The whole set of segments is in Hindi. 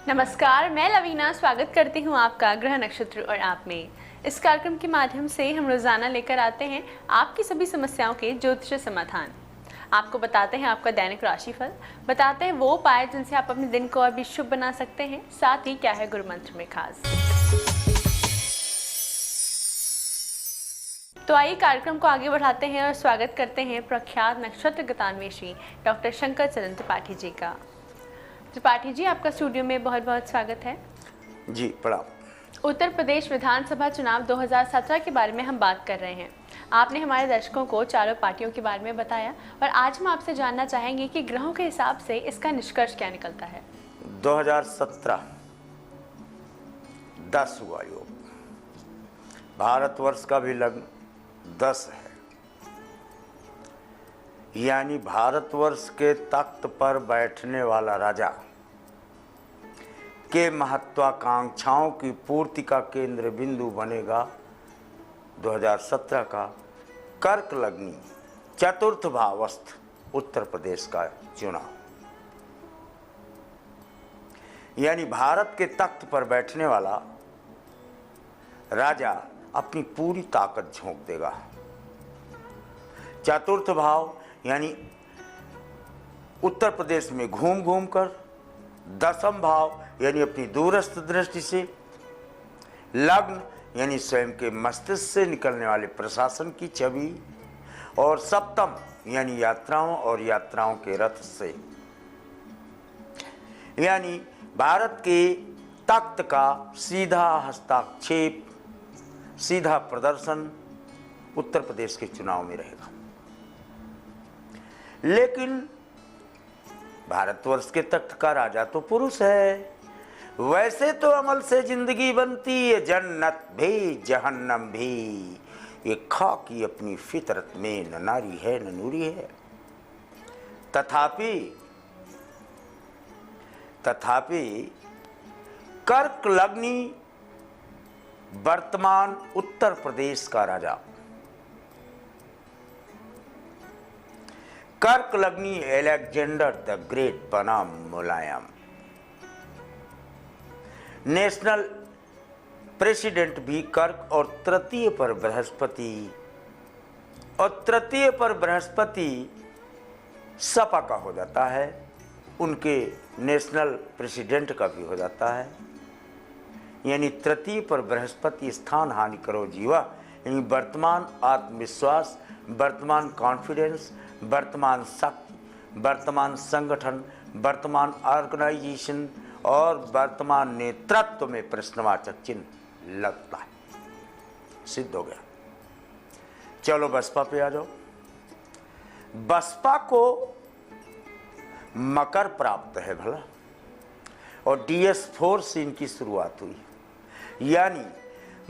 नमस्कार, मैं लवीना स्वागत करती हूँ आपका ग्रह नक्षत्र और आप में। इस कार्यक्रम के माध्यम से हम रोजाना लेकर आते हैं आपकी सभी समस्याओं के ज्योतिष समाधान। आपको बताते हैं आपका दैनिक राशिफल, बताते हैं वो उपाय जिनसे आप अपने दिन को और भी शुभ बना सकते हैं, साथ ही क्या है गुरु मंत्र में खास। तो आइए कार्यक्रम को आगे बढ़ाते हैं और स्वागत करते हैं प्रख्यात नक्षत्र गतान्वेषी डॉक्टर शंकर चरण त्रिपाठी जी का। त्रिपाठी जी, आपका स्टूडियो में बहुत बहुत स्वागत है। जी प्रणाम। उत्तर प्रदेश विधानसभा चुनाव 2017 के बारे में हम बात कर रहे हैं। आपने हमारे दर्शकों को चारों पार्टियों के बारे में बताया और आज हम आपसे जानना चाहेंगे कि ग्रहों के हिसाब से इसका निष्कर्ष क्या निकलता है। 2017 10 हुआ योग। भारतवर्ष का भी लग्न 10 है, यानी भारतवर्ष के तख्त पर बैठने वाला राजा के महत्वाकांक्षाओं की पूर्ति का केंद्र बिंदु बनेगा 2017 का कर्क लग्नी चतुर्थ भावस्थ उत्तर प्रदेश का चुनाव। यानी भारत के तख्त पर बैठने वाला राजा अपनी पूरी ताकत झोंक देगा। चतुर्थ भाव यानी उत्तर प्रदेश में घूम घूम कर, दसम भाव यानी अपनी दूरस्थ दृष्टि से, लग्न यानी स्वयं के मस्तिष्क से निकलने वाले प्रशासन की छवि, और सप्तम यानी यात्राओं और यात्राओं के रथ से, यानी भारत के तख्त का सीधा हस्तक्षेप, सीधा प्रदर्शन उत्तर प्रदेश के चुनाव में रहेगा। लेकिन भारतवर्ष के तख्त का राजा तो पुरुष है। वैसे तो अमल से जिंदगी बनती है, जन्नत भी जहन्नम भी, ये खाकी अपनी फितरत में न नारी है न नूरी है। तथापि कर्क लग्नी वर्तमान उत्तर प्रदेश का राजा, कर्क लग्नी अलेक्जेंडर द ग्रेट बनाम मुलायम, नेशनल प्रेसिडेंट भी कर्क, और तृतीय पर बृहस्पति सपा का हो जाता है, उनके नेशनल प्रेसिडेंट का भी हो जाता है। यानी तृतीय पर बृहस्पति स्थान हानि करो जीवा, यानी वर्तमान आत्मविश्वास, वर्तमान कॉन्फिडेंस, वर्तमान शक्ति, वर्तमान संगठन, वर्तमान ऑर्गेनाइजेशन और वर्तमान नेतृत्व में प्रश्नवाचक चिन्ह लगता है। सिद्ध हो गया। चलो बसपा पे आ जाओ। बसपा को मकर प्राप्त है भला, और DS4 से इनकी शुरुआत हुई। यानी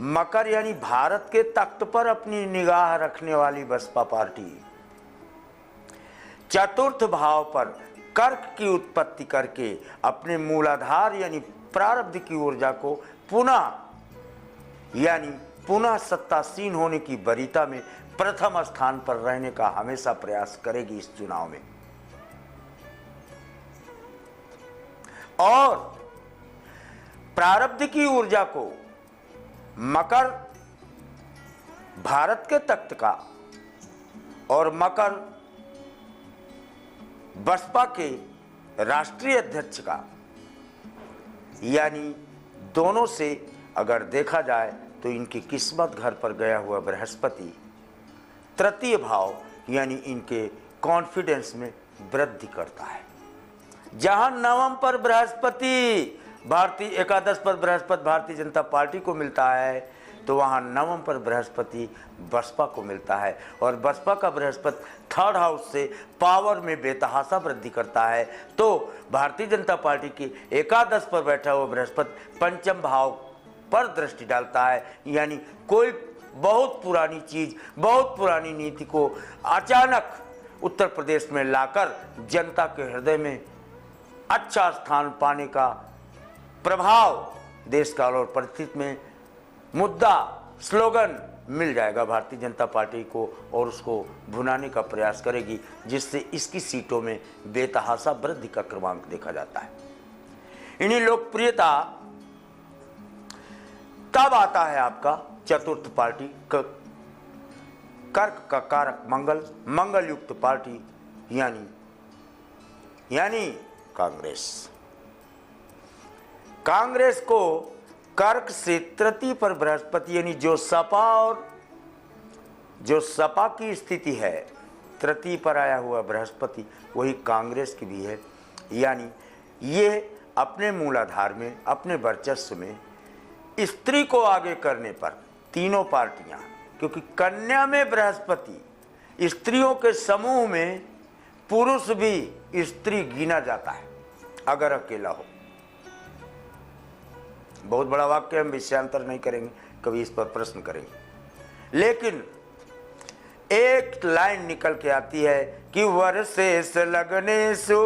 मकर यानी भारत के तख्त पर अपनी निगाह रखने वाली बसपा पार्टी चतुर्थ भाव पर कर्क की उत्पत्ति करके अपने मूलाधार यानी प्रारब्ध की ऊर्जा को पुनः सत्तासीन होने की वरीयता में प्रथम स्थान पर रहने का हमेशा प्रयास करेगी इस चुनाव में। और प्रारब्ध की ऊर्जा को मकर भारत के तख्त का और मकर बसपा के राष्ट्रीय अध्यक्ष का, यानी दोनों से अगर देखा जाए तो इनकी किस्मत घर पर गया हुआ बृहस्पति तृतीय भाव यानी इनके कॉन्फिडेंस में वृद्धि करता है। जहां नवम पर बृहस्पति भारतीय एकादश पर बृहस्पति भारतीय जनता पार्टी को मिलता है, तो वहाँ नवम पर बृहस्पति बसपा को मिलता है, और बसपा का बृहस्पति थर्ड हाउस से पावर में बेतहासा वृद्धि करता है। तो भारतीय जनता पार्टी की एकादश पर बैठा हुआ बृहस्पति पंचम भाव पर दृष्टि डालता है। यानी कोई बहुत पुरानी चीज, बहुत पुरानी नीति को अचानक उत्तर प्रदेश में लाकर जनता के हृदय में अच्छा स्थान पाने का प्रभाव देश काल और परिस्थिति में मुद्दा, स्लोगन मिल जाएगा भारतीय जनता पार्टी को, और उसको भुनाने का प्रयास करेगी, जिससे इसकी सीटों में बेतहासा वृद्धि का क्रमांक देखा जाता है। इन्हीं लोकप्रियता तब आता है आपका चतुर्थ पार्टी कर्क का कारक मंगल, मंगल युक्त पार्टी यानी कांग्रेस। कांग्रेस को कर्क से तृतीय पर बृहस्पति यानी जो सपा की स्थिति है, तृतीय पर आया हुआ बृहस्पति वही कांग्रेस की भी है। यानी ये अपने मूलाधार में, अपने वर्चस्व में स्त्री को आगे करने पर तीनों पार्टियां, क्योंकि कन्या में बृहस्पति स्त्रियों के समूह में पुरुष भी स्त्री गिना जाता है अगर अकेला हो। बहुत बड़ा वाक्य, हम विषयांतर नहीं करेंगे, कभी इस पर प्रश्न करेंगे। लेकिन एक लाइन निकल के आती है कि वर्षेस लग्नेषु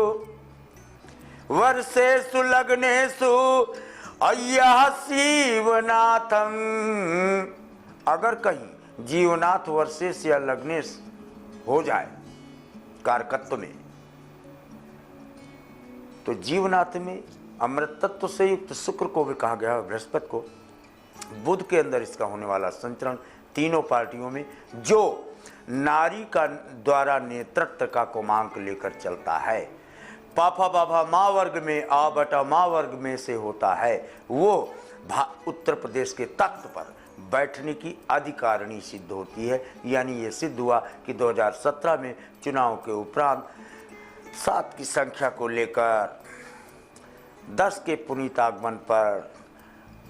अय्यः शिवनाथम। अगर कहीं जीवनाथ वर्षेस या लग्नेश हो जाए कारकत्व में, तो जीवनाथ में अमृत तत्व से युक्त शुक्र को भी कहा गया है, बृहस्पति को, बुध के अंदर इसका होने वाला संचरण तीनों पार्टियों में जो नारी का द्वारा नेतृत्व का क्रमांक लेकर चलता है, पापा बाबा माँ वर्ग में आ बटा माँ वर्ग में से होता है, वो उत्तर प्रदेश के तख्त पर बैठने की अधिकारिणी सिद्ध होती है। यानी ये सिद्ध हुआ कि 2017 में चुनाव के उपरांत 7 की संख्या को लेकर 10 के पुनीत आगमन पर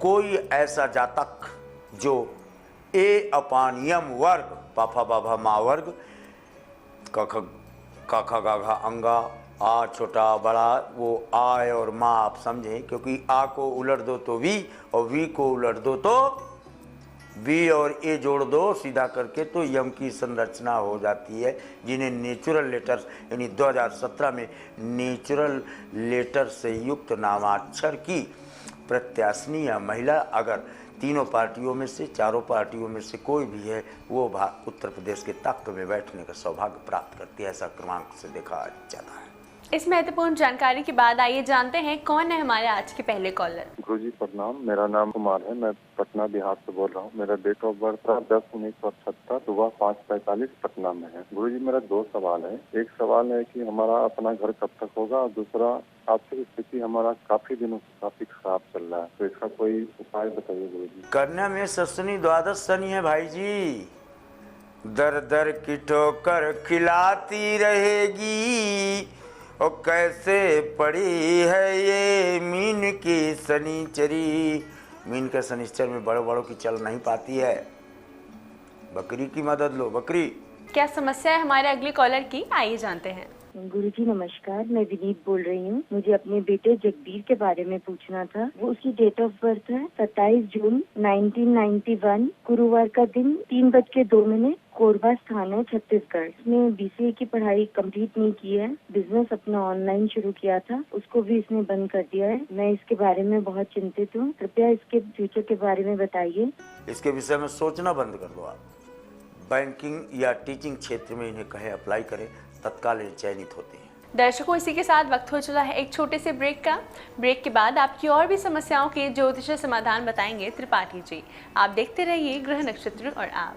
कोई ऐसा जातक जो A/M वर्ग, पापा बाबा माँ वर्ग, काखा गाघा अंगा, आ छोटा बड़ा, वो आ और माँ आप समझें, क्योंकि आ को उलट दो तो वी और वी को उलट दो तो वी और ए जोड़ दो सीधा करके तो यम की संरचना हो जाती है, जिन्हें नेचुरल लेटर्स यानी 2017 में नेचुरल लेटर से युक्त नामाक्षर की प्रत्याशिनी या महिला अगर तीनों पार्टियों में से, चारों पार्टियों में से कोई भी है, वो उत्तर प्रदेश के तख्त में बैठने का सौभाग्य प्राप्त करती है। ऐसा क्रमांक से देखा जाता है। इस महत्वपूर्ण जानकारी के बाद आइए जानते हैं कौन है हमारे आज के पहले कॉलर। गुरुजी प्रणाम, मेरा नाम कुमार है, मैं पटना बिहार से बोल रहा हूँ। मेरा डेट ऑफ बर्थ था 10/1978, सुबह 5:45 पटना में है। गुरुजी मेरा 2 सवाल है। एक सवाल है कि हमारा अपना घर कब तक होगा, और दूसरा आर्थिक स्थिति हमारा काफी दिनों से काफी खराब चल रहा है, तो इसका कोई उपाय बताइए गुरुजी। कन्या में शनि द्वादश शनि है भाई जी, दर दर की ठोकर खिलाती रहेगी, और कैसे पड़ी है ये मीन की शनिचरी। मीन के शनिचर में बड़ों बड़ों की चल नहीं पाती है, बकरी की मदद लो बकरी। क्या समस्या है हमारे अगले कॉलर की, आइए जानते हैं। गुरुजी नमस्कार, मैं विनीत बोल रही हूँ। मुझे अपने बेटे जगबीर के बारे में पूछना था। वो उसकी डेट ऑफ बर्थ है 27 जून 1991, गुरुवार का दिन 3:02, कोरबा स्थान है छत्तीसगढ़। उसने BCA की पढ़ाई कंप्लीट नहीं की है, बिजनेस अपना ऑनलाइन शुरू किया था, उसको भी इसने बंद कर दिया है। मैं इसके बारे में बहुत चिंतित हूँ, कृपया इसके फ्यूचर के बारे में बताइए। इसके विषय में सोचना बंद कर दो आप। बैंकिंग या टीचिंग क्षेत्र में इन्हें कहे अप्लाई करें, तत्काल चयनित होते हैं। दर्शकों, इसी के साथ वक्त हो चला है एक छोटे से ब्रेक का। ब्रेक के बाद आपकी और भी समस्याओं के ज्योतिष समाधान बताएंगे त्रिपाठी जी। आप देखते रहिए ग्रह नक्षत्र और आप।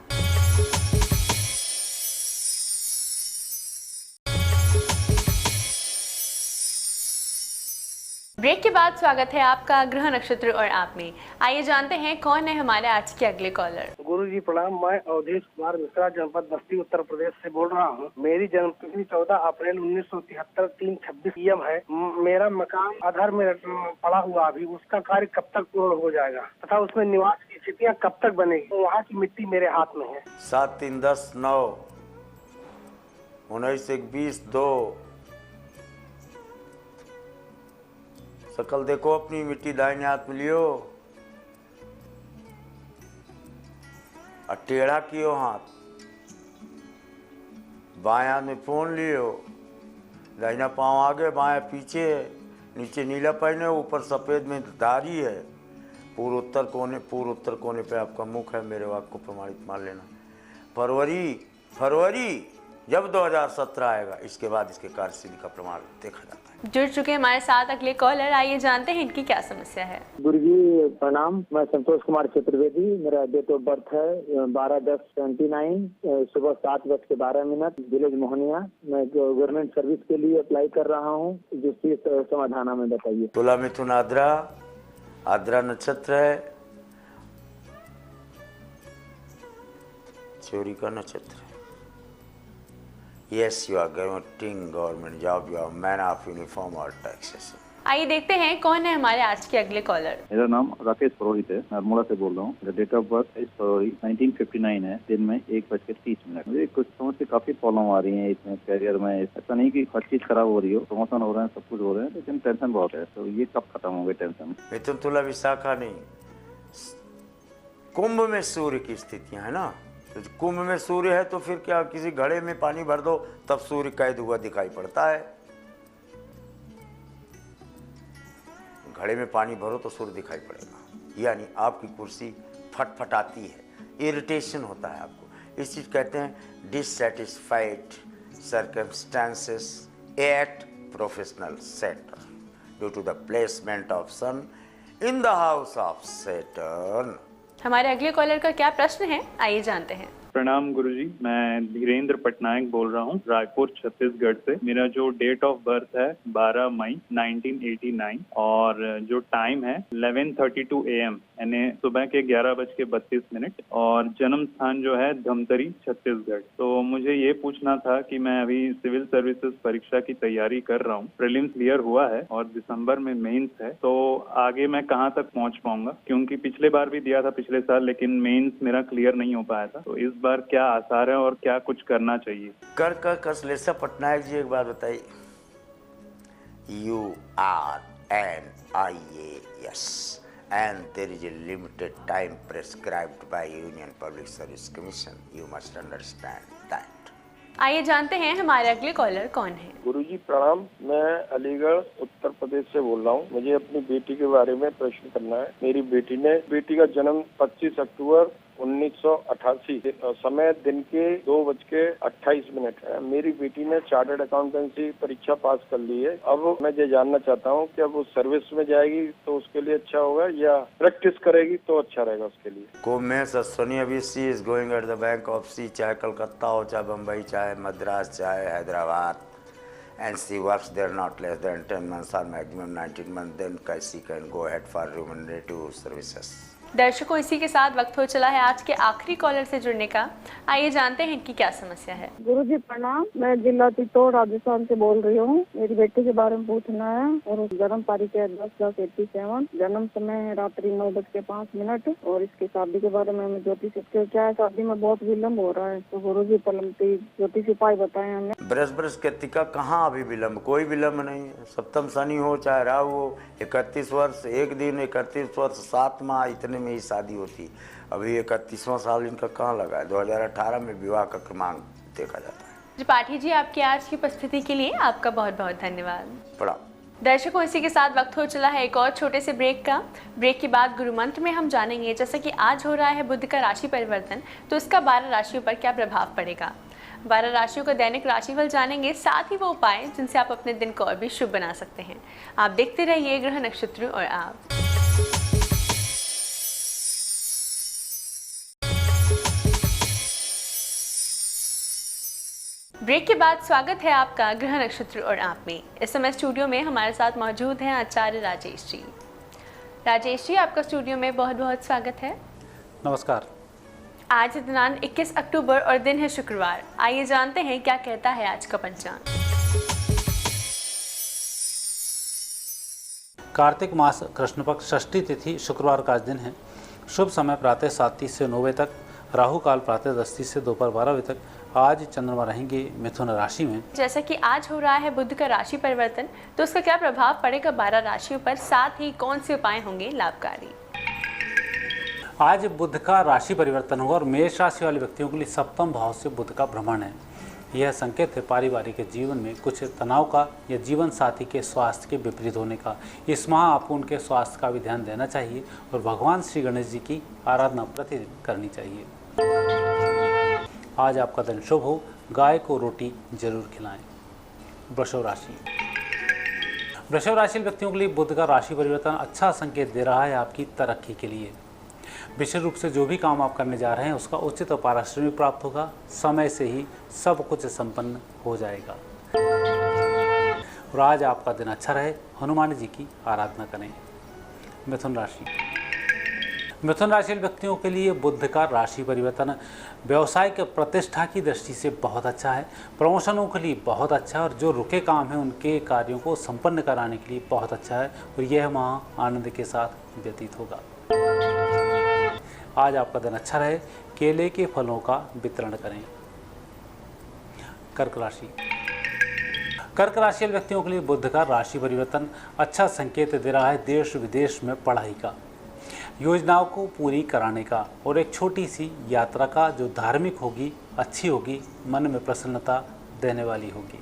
ब्रेक के बाद स्वागत है आपका ग्रह नक्षत्र और आप में। आइए जानते हैं कौन है हमारे आज के अगले कॉलर। गुरुजी प्रणाम, मैं अवधेश कुमार मिश्रा, जनपद बस्ती उत्तर प्रदेश से बोल रहा हूँ। मेरी जन्मतिथि 14 अप्रैल 1973 3:26 PM है। मेरा मकान अधर में पड़ा हुआ, अभी उसका कार्य कब तक पूर्ण हो जाएगा तथा उसमें निवास की स्थितियाँ कब तक बनेगी, वहाँ की मिट्टी मेरे हाथ में है। 7-3-10-9 19-1-20-2 शकल देखो अपनी, मिट्टी दाहिने हाथ में लियो और टेढ़ा कियो हाथ, बाएं हाथ में फोन लियो, दाहिना पांव आगे बाएं पीछे, नीचे नीला पहने, ऊपर सफेद में धारी है, पूर्व उत्तर कोने पे आपका मुख है। मेरे वाक्य को प्रमाणित मान लेना। फरवरी जब 2017 आएगा, इसके बाद इसके कार्य सिद्धि का प्रमाण देखा जाता है। जुड़ चुके हैं हमारे साथ अगले कॉलर, आइए जानते हैं इनकी क्या समस्या है। गुरुजी प्रणाम, मैं संतोष कुमार चतुर्वेदी, मेरा डेट ऑफ बर्थ है 12/10/79, सुबह 7:12, विलेज मोहनिया। मैं गवर्नमेंट सर्विस के लिए अप्लाई कर रहा हूँ, जिसकी समाधान हमें बताइए। तुला मिथुन आद्रा नक्षत्र है, चोरी का नक्षत्र है। Yes, you are getting government job, you are man of uniform और टैक्सेशन। आइए देखते हैं कौन है हमारे आज के अगले कॉलर। मेरा नाम राकेश पुरोहित है, मैं अल्मोड़ा से बोल रहा हूँ। मेरा डेट ऑफ बर्थ 23 फरवरी 1959 है, दिन में 1:30। मुझे कुछ समझ से काफी प्रॉब्लम आ रही है इसमें कैरियर में। ऐसा नहीं कि हर चीज खराब हो रही हो, प्रमोशन हो रहे हैं, सब कुछ हो रहे हैं, लेकिन टेंशन बहुत है। तो ये कब खत्म होंगे टेंशन? मिथुन तुला विशाखा नहीं, कुंभ में सूर्य की स्थितियां है ना, तो कुंभ में सूर्य है तो फिर क्या, किसी घड़े में पानी भर दो तब सूर्य कैद हुआ दिखाई पड़ता है। घड़े में पानी भरो तो सूर्य दिखाई पड़ेगा, यानी आपकी कुर्सी फटफटाती है, इरिटेशन होता है आपको। इस चीज कहते हैं dissatisfied circumstances at professional sector due to the placement of sun in the house of Saturn. हमारे अगले कॉलर का क्या प्रश्न है, आइए जानते हैं। प्रणाम गुरुजी, मैं धीरेन्द्र पटनायक बोल रहा हूँ, रायपुर छत्तीसगढ़ से। मेरा जो डेट ऑफ बर्थ है 12 मई 1989 और जो टाइम है 11:32 AM, यानी सुबह के 11:32, और जन्म स्थान जो है धमतरी छत्तीसगढ़। तो मुझे ये पूछना था कि मैं अभी सिविल सर्विसेज परीक्षा की तैयारी कर रहा हूँ, प्रीलिम्स क्लियर हुआ है और दिसंबर में मेंस है, तो आगे मैं कहाँ तक पहुँच पाऊंगा? क्योंकि पिछले बार भी दिया था पिछले साल, लेकिन मेंस मेरा क्लियर नहीं हो पाया था। तो इस बार क्या आसार है और क्या कुछ करना चाहिए? कर कसलेसा पटनायक जी, एक बात बताइए, you are an IAS and there is a limited time prescribed by Union Public Service Commission. You must understand that. आइए जानते हैं हमारे अगले कॉलर कौन है। गुरुजी प्रणाम, मैं अलीगढ़ उत्तर प्रदेश से बोल रहा हूँ। मुझे अपनी बेटी के बारे में प्रश्न करना है। मेरी बेटी का जन्म 25 अक्टूबर 1988, समय दिन के 2:28 है। मेरी बेटी ने चार्टर्ड अकाउंटेंसी परीक्षा पास कर ली है। अब मैं ये जानना चाहता हूँ कि अब वो सर्विस में जाएगी तो उसके लिए अच्छा होगा या प्रैक्टिस करेगी तो अच्छा रहेगा उसके लिए? Commerce Sony अभी sea is going at the bank of sea, चाहे कलकत्ता हो, चाहे बम्बई, चाहे मद्रास, चाहे Hyderabad, and she works there not less than 10 months or maximum 19 months, then she can go ahead for remunerative services. दर्शकों, इसी के साथ वक्त हो चला है आज के आखिरी कॉलर से जुड़ने का। आइए जानते हैं इनकी क्या समस्या है। गुरुजी प्रणाम, मैं जिला चित्तौड़ राजस्थान से बोल रही हूँ। मेरी बेटी के बारे में पूछना है और जन्म तारीख है 10/10/87, जन्म समय है रात्रि 9:05, और इसकी शादी के बारे में हमें ज्योतिष क्या है, शादी में बहुत विलम्ब हो रहा है, तो गुरुजी पलमती ज्योतिष उपाय बताए हमें। बृहस्पति कृतिका कहाँ अभी विलम्ब, कोई विलम्ब नहीं है। सप्तम शनि हो चाहे राहु हो, 31 वर्ष 1 दिन, 31 वर्ष 7 माह, इतने में ही शादी होती। अभी 31वां साल इनका कहाँ लगा है? 2018 में विवाह का क्रमांक देखा जाता है। त्रिपाठी जी, आपकी आज की उपस्थिति के लिए आपका बहुत बहुत धन्यवाद। प्रणाम। दर्शकों, इसी के साथ वक्त हो चला है एक और छोटे से ब्रेक का। ब्रेक के बाद गुरु मंत्र में हम जानेंगे, जैसा कि आज हो रहा है बुध का राशि परिवर्तन, तो इसका 12 राशियों पर क्या प्रभाव पड़ेगा। 12 राशियों का दैनिक राशिफल जानेंगे, साथ ही वो उपाय जिनसे आप अपने दिन को और भी शुभ बना सकते हैं। आप देखते रहिए ग्रह नक्षत्र और आप। ब्रेक के बाद स्वागत है आपका ग्रह नक्षत्र और आप में। इस समय स्टूडियो में हमारे साथ मौजूद हैं आचार्य राजेश जी। राजेश जी, आपका स्टूडियो में बहुत बहुत स्वागत है। नमस्कार। आज दिनांक 21 अक्टूबर और दिन है शुक्रवार। आइए जानते हैं क्या कहता है आज का पंचांग। कार्तिक मास कृष्ण पक्ष षष्ठी तिथि शुक्रवार का आज दिन है। शुभ समय प्रातः 7:30 से 9 बजे तक, राहु काल प्रातः 10:30 से दोपहर 12 बजे तक। आज चंद्रमा रहेंगे मिथुन राशि में। जैसा कि आज हो रहा है बुध का राशि परिवर्तन, तो उसका क्या प्रभाव पड़ेगा 12 राशियों पर, साथ ही कौन से उपाय होंगे लाभकारी। आज बुध का राशि परिवर्तन होगा और मेष राशि वाले व्यक्तियों के लिए सप्तम भाव से बुध का भ्रमण है। यह संकेत है पारिवारिक जीवन में कुछ तनाव का या जीवन साथी के स्वास्थ्य के विपरीत होने का। इस माह आपको उनके स्वास्थ्य का भी ध्यान देना चाहिए और भगवान श्री गणेश जी की आराधना प्रतिदिन करनी चाहिए। आज आपका दिन शुभ हो, गाय को रोटी जरूर खिलाएं। वृषभ राशि, वृषभ राशि व्यक्तियों के लिए बुध का राशि परिवर्तन अच्छा संकेत दे रहा है आपकी तरक्की के लिए। विशेष रूप से जो भी काम आप करने जा रहे हैं उसका उचित और पारिश्रमिक प्राप्त होगा। समय से ही सब कुछ संपन्न हो जाएगा। और आज आपका दिन अच्छा रहे, हनुमान जी की आराधना करें। मिथुन राशि व्यक्तियों के लिए बुध का राशि परिवर्तन व्यवसाय के प्रतिष्ठा की दृष्टि से बहुत अच्छा है। प्रमोशनों के लिए बहुत अच्छा है और जो रुके काम हैं उनके कार्यों को संपन्न कराने के लिए बहुत अच्छा है और यह माह आनंद के साथ व्यतीत होगा। आज आपका दिन अच्छा रहे, केले के फलों का वितरण करें। कर्क राशि व्यक्तियों के लिए बुध का राशि परिवर्तन अच्छा संकेत दे रहा है देश विदेश में पढ़ाई का, योजनाओं को पूरी कराने का और एक छोटी सी यात्रा का जो धार्मिक होगी, अच्छी होगी, मन में प्रसन्नता देने वाली होगी।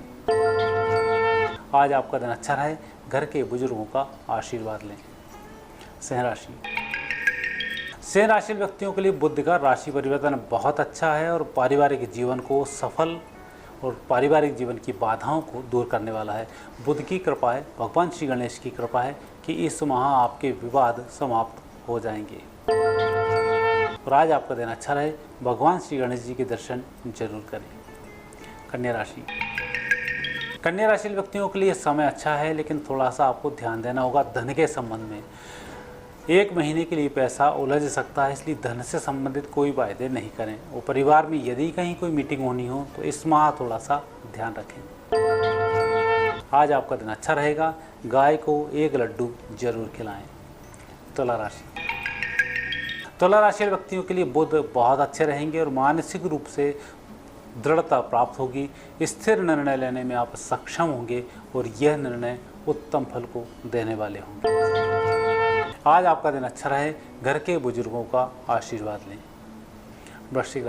आज आपका दिन अच्छा रहे, घर के बुजुर्गों का आशीर्वाद लें। सिंह राशि व्यक्तियों के लिए बुध का राशि परिवर्तन बहुत अच्छा है और पारिवारिक जीवन को सफल और पारिवारिक जीवन की बाधाओं को दूर करने वाला है। बुध की कृपा है, भगवान श्री गणेश की कृपा है कि इस माह आपके विवाद समाप्त हो जाएंगे। और आज आपका दिन अच्छा रहे, भगवान श्री गणेश जी के दर्शन जरूर करें। कन्या राशि व्यक्तियों के लिए समय अच्छा है लेकिन थोड़ा सा आपको ध्यान देना होगा धन के संबंध में। 1 महीने के लिए पैसा उलझ सकता है, इसलिए धन से संबंधित कोई वायदे नहीं करें। और परिवार में यदि कहीं कोई मीटिंग होनी हो तो इस माह थोड़ा सा ध्यान रखें। आज आपका दिन अच्छा रहेगा, गाय को 1 लड्डू जरूर खिलाएं। तुला राशि व्यक्तियों के लिए बुध बहुत अच्छे रहेंगे और मानसिक रूप से दृढ़ता प्राप्त होगी। स्थिर निर्णय लेने में आप सक्षम होंगे और यह निर्णय उत्तम फल को देने वाले होंगे। आज आपका दिन अच्छा रहे, घर के बुजुर्गों का आशीर्वाद लें। वृश्चिक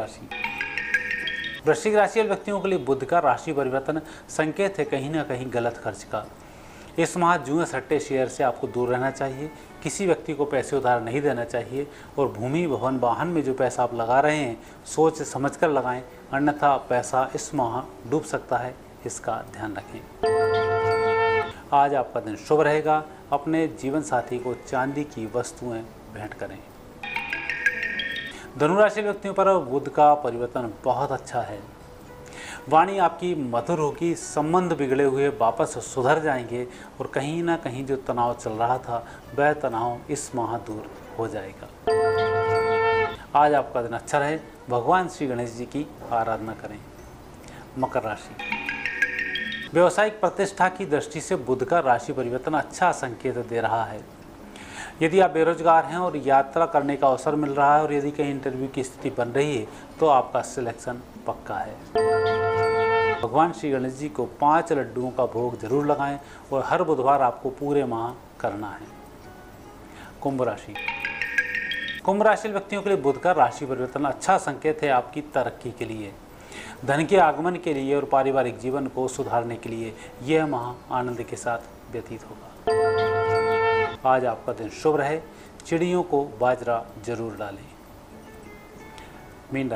राशि व्यक्तियों के लिए बुध का राशि परिवर्तन संकेत है कहीं ना कहीं गलत खर्च का। इस माह जुए सट्टे शेयर से आपको दूर रहना चाहिए। किसी व्यक्ति को पैसे उधार नहीं देना चाहिए और भूमि भवन वाहन में जो पैसा आप लगा रहे हैं सोच समझ कर लगाएं, अन्यथा पैसा इस माह डूब सकता है, इसका ध्यान रखें। आज आपका दिन शुभ रहेगा, अपने जीवन साथी को चांदी की वस्तुएं भेंट करें। धनुराशि व्यक्तियों पर बुध का परिवर्तन बहुत अच्छा है। वाणी आपकी मधुर होगी, संबंध बिगड़े हुए वापस सुधर जाएंगे और कहीं ना कहीं जो तनाव चल रहा था वह तनाव इस माह दूर हो जाएगा। आज आपका दिन अच्छा रहे, भगवान श्री गणेश जी की आराधना करें। मकर राशि व्यवसायिक प्रतिष्ठा की दृष्टि से बुध का राशि परिवर्तन अच्छा संकेत दे रहा है। यदि आप बेरोजगार हैं और यात्रा करने का अवसर मिल रहा है और यदि कहीं इंटरव्यू की स्थिति बन रही है तो आपका सिलेक्शन पक्का है। भगवान श्री गणेश जी को 5 लड्डुओं का भोग जरूर लगाएं और हर बुधवार आपको पूरे माह करना है। कुंभ राशि व्यक्तियों के लिए बुध का राशि परिवर्तन अच्छा संकेत है आपकी तरक्की के लिए, धन के आगमन के लिए और पारिवारिक जीवन को सुधारने के लिए। यह माह आनंद के साथ व्यतीत होगा। आज आपका दिन शुभ रहे, चिड़ियों को बाजरा जरूर डालें। मीन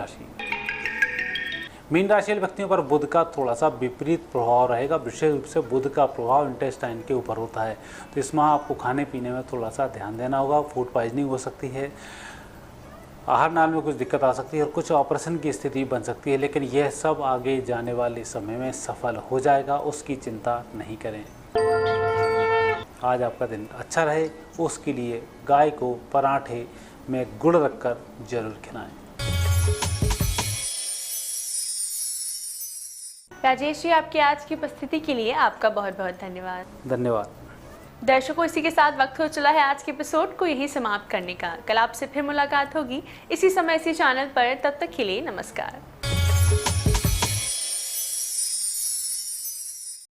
राशि व्यक्तियों पर बुध का थोड़ा सा विपरीत प्रभाव रहेगा। विशेष रूप से बुध का प्रभाव इंटेस्टाइन के ऊपर होता है, तो इस माह आपको खाने पीने में थोड़ा सा ध्यान देना होगा। फूड पॉइजनिंग हो सकती है, आहार नाल में कुछ दिक्कत आ सकती है और कुछ ऑपरेशन की स्थिति बन सकती है, लेकिन यह सब आगे जाने वाले समय में सफल हो जाएगा, उसकी चिंता नहीं करें। आज आपका दिन अच्छा रहे, उसके लिए गाय को पराठे में गुड़ रखकर जरूर खिलाएं। राजेश जी, आपकी आज की उपस्थिति के लिए आपका बहुत बहुत धन्यवाद। दर्शकों, इसी के साथ वक्त हो चला है आज के एपिसोड को यही समाप्त करने का। कल आपसे फिर मुलाकात होगी इसी समय इसी चैनल पर। तब तक के लिए नमस्कार।